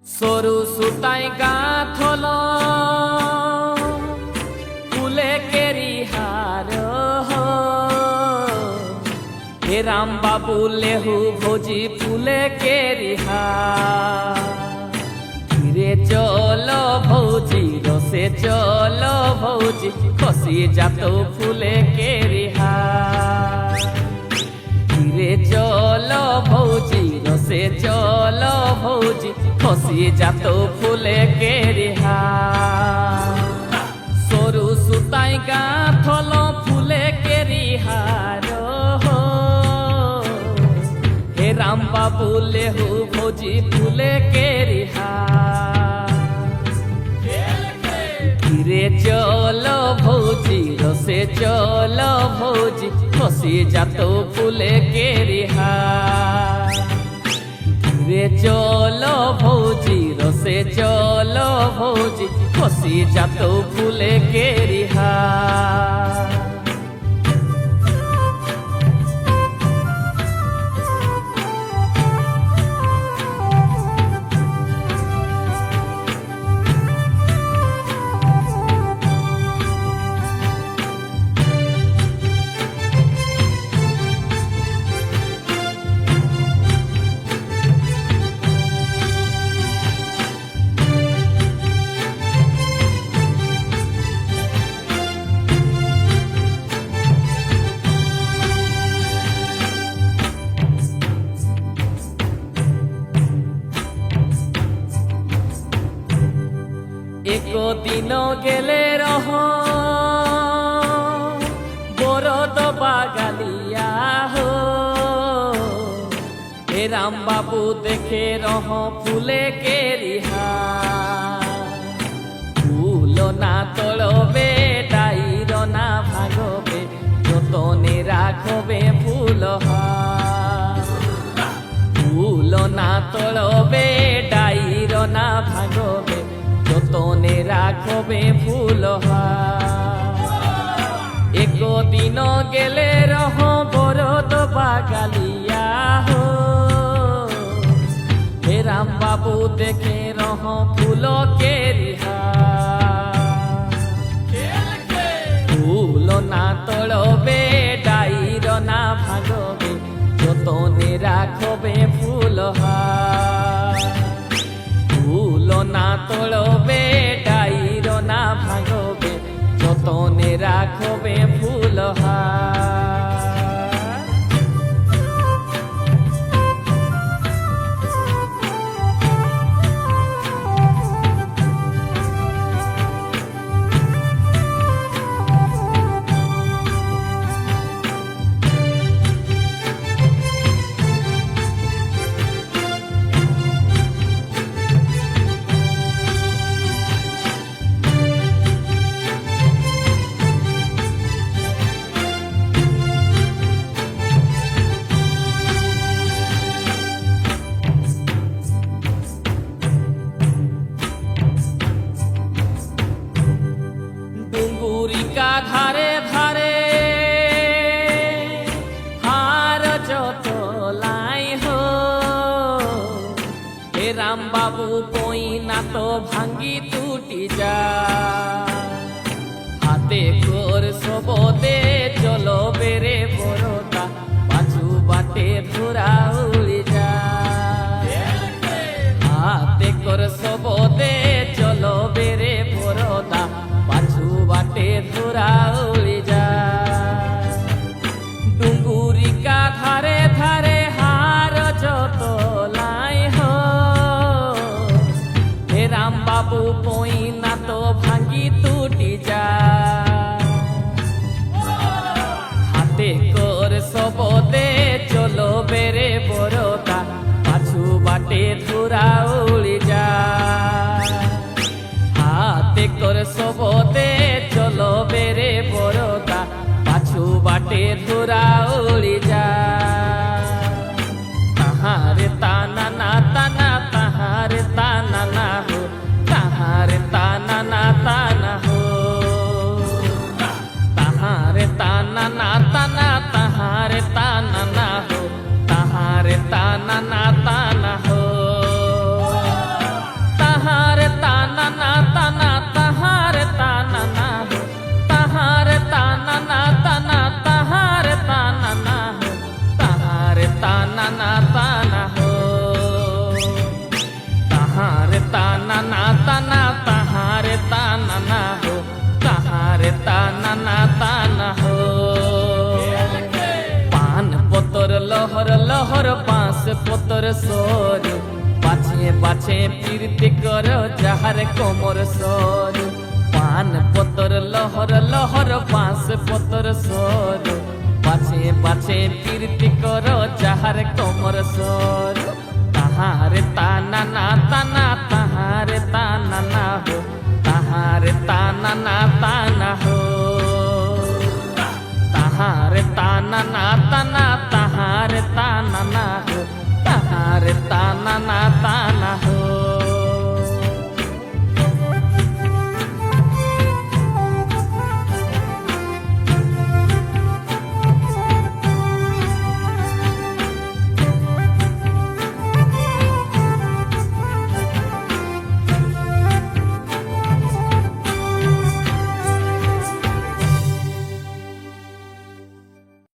সরু সুতাই গাঁথল ফুলে কেরি হার হে রাম বাবু লেহু ভোজি ফুলে কেরি হার ধীরে চলো ভৌজি রসে চলো ভৌজি খসি যাত ফুলে কেরি হার ধীরে চলো ভৌজি রসে চলো ভৌজি খসি যাত ফুলে কেরি হার সরু সুতাই গাঁথল ফুলে কেরি হার হে রাম বাবু লেহু ভোজি ফুলে কেরি হার ধীরে চলো ভৌজি রসে চলো ভৌজি খসি যাত ফুলে কেরি হার ধীরে চলো ভৌজি রসে চলো ভৌজি খসি যাত ফুলে কেরি হার একদিন গেলে রহ বরদ বাগালিয়া হো হে রাম বাবু দেখে রহ ফুলে কেরি হার ফুল না তলবে ডাইর না ভাগবে যতনে রাখবে ফুল হার ফুল না তলবে ডাইর না ভাগবে যতনে রাখবে ফুল হার একদিন গেলে রহ বরদ বাগালিয়া হো হে রাম বাবু দেখে রহ ফুল কেরি হার ফুল না তলবে ডাইর না ভাগবে যতনে রাখবে ফুল হার ফুল না তলবে ডাইর না ভাগবে যতনে রাখবে ফুল হার ডুঙ্গুরিকা ধারে ধারে হার যত লাই হো হে রাম বাবু পইনা তো ভাঙ্গি টুটি যা হাতে কর সবদে চলো বেরে বড়তা পাছু বাটে ধরা উড়ি যা হাতে কর সবদে চলো বেরে বড়তা পাছু বাটে ধরা উড়ি যা ডুঙ্গুরিকা ধারে ধারে হার যত লাই হো হে রাম বাবু পইনা তো ভাঙ্গি টুটি যা হাতে কর সবদে চলো বেরে বড়তা পাছু বাটে ধরা উড়ি যা হাতে কর সবদে চলো বেরে বড়তা পাছু বাটে ধরা উড়ি যা তাহারে তানা না তানা তাহারে তানা না হো তাহারে তানা না তানা হো তাহারে তানা না তানা তাহারে তানা না হো তাহারে তানা না তানা হো পতর সরু বাছে বাছে পীরতি করো যাহার কোমর সরু পান পতর লহর লহর বাঁশ পতর সরু বাছে বাছে পীরতি করো যাহার কোমর সরু তাহারে তানা না তানা তাহারে তানা না হো তাহারে তানা না তানা হো তাহারে তানা না তানা